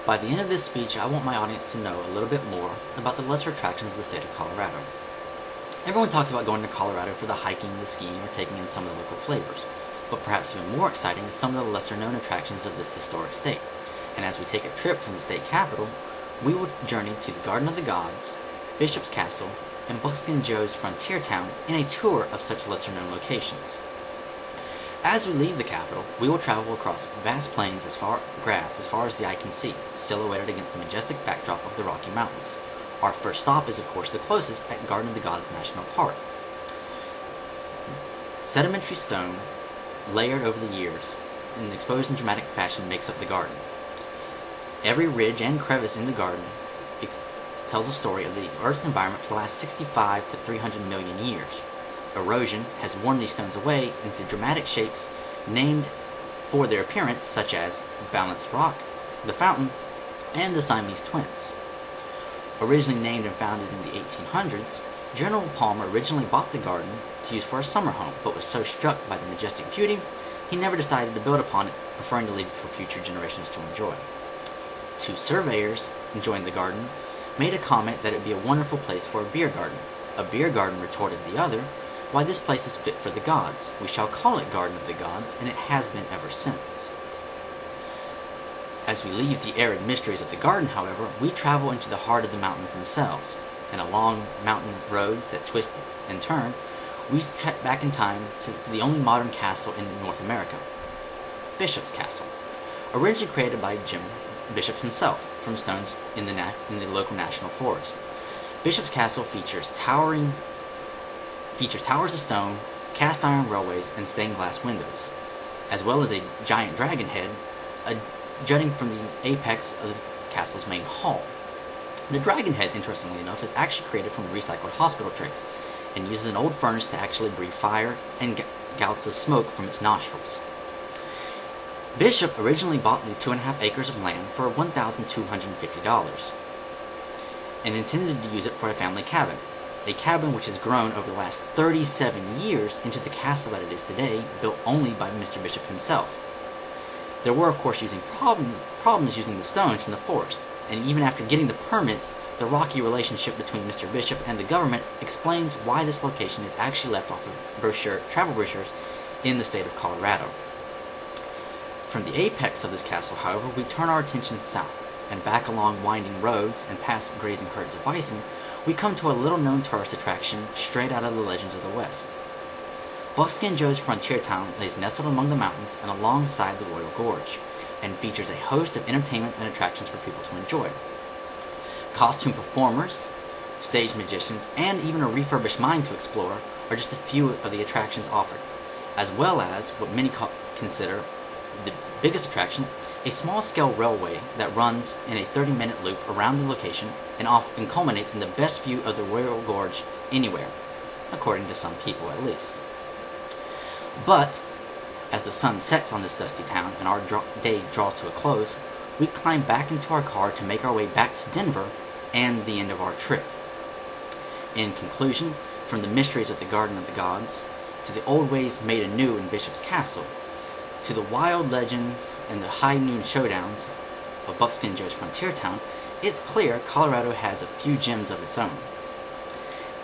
By the end of this speech, I want my audience to know a little bit more about the lesser attractions of the state of Colorado. Everyone talks about going to Colorado for the hiking, the skiing, or taking in some of the local flavors. But perhaps even more exciting is some of the lesser-known attractions of this historic state. And as we take a trip from the state capital, we will journey to the Garden of the Gods, Bishop's Castle, and Buckskin Joe's frontier town in a tour of such lesser-known locations. As we leave the capital, we will travel across vast plains as far as the eye can see, silhouetted against the majestic backdrop of the Rocky Mountains. Our first stop is, of course, the closest at Garden of the Gods National Park. Sedimentary stone, layered over the years, and exposed in dramatic fashion, makes up the garden. Every ridge and crevice in the garden tells a story of the Earth's environment for the last 65 to 300 million years. Erosion has worn these stones away into dramatic shapes named for their appearance, such as Balanced Rock, the Fountain, and the Siamese Twins. Originally named and founded in the 1800s, General Palmer originally bought the garden to use for a summer home, but was so struck by the majestic beauty, he never decided to build upon it, preferring to leave it for future generations to enjoy. Two surveyors enjoying the garden made a comment that it would be a wonderful place for a beer garden. A beer garden retorted the other, "Why, this place is fit for the gods. We shall call it Garden of the Gods, and it has been ever since." As we leave the arid mysteries of the garden, however, we travel into the heart of the mountains themselves, and along mountain roads that twist and turn, we trek back in time to the only modern castle in North America, Bishop's Castle, originally created by Jim Bishop himself from stones in the local national forest. Bishop's Castle features towers of stone, cast iron railways, and stained glass windows, as well as a giant dragon head jutting from the apex of the castle's main hall. The dragon head, interestingly enough, is actually created from recycled hospital trays and uses an old furnace to actually breathe fire and gouts of smoke from its nostrils. Bishop originally bought the 2.5 acres of land for $1,250 and intended to use it for a family cabin. A cabin which has grown over the last 37 years into the castle that it is today, built only by Mr. Bishop himself. There were, of course, problems using the stones from the forest, and even after getting the permits, the rocky relationship between Mr. Bishop and the government explains why this location is actually left off of travel brochures in the state of Colorado. From the apex of this castle, however, we turn our attention south, and back along winding roads and past grazing herds of bison, we come to a little-known tourist attraction straight out of the legends of the West. Buckskin Joe's frontier town lays nestled among the mountains and alongside the Royal Gorge, and features a host of entertainments and attractions for people to enjoy. Costume performers, stage magicians, and even a refurbished mine to explore are just a few of the attractions offered, as well as what many consider the biggest attraction, a small-scale railway that runs in a 30-minute loop around the location and culminates in the best view of the Royal Gorge anywhere, according to some people at least. But as the sun sets on this dusty town and our day draws to a close, we climb back into our car to make our way back to Denver and the end of our trip. In conclusion, from the mysteries of the Garden of the Gods, to the old ways made anew in Bishop's Castle, to the wild legends and the high noon showdowns of Buckskin Joe's frontier town, it's clear Colorado has a few gems of its own.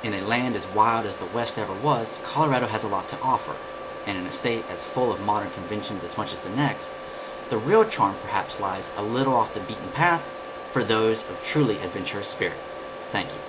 In a land as wild as the West ever was, Colorado has a lot to offer, and in a state as full of modern conventions as much as the next, the real charm perhaps lies a little off the beaten path for those of truly adventurous spirit. Thank you.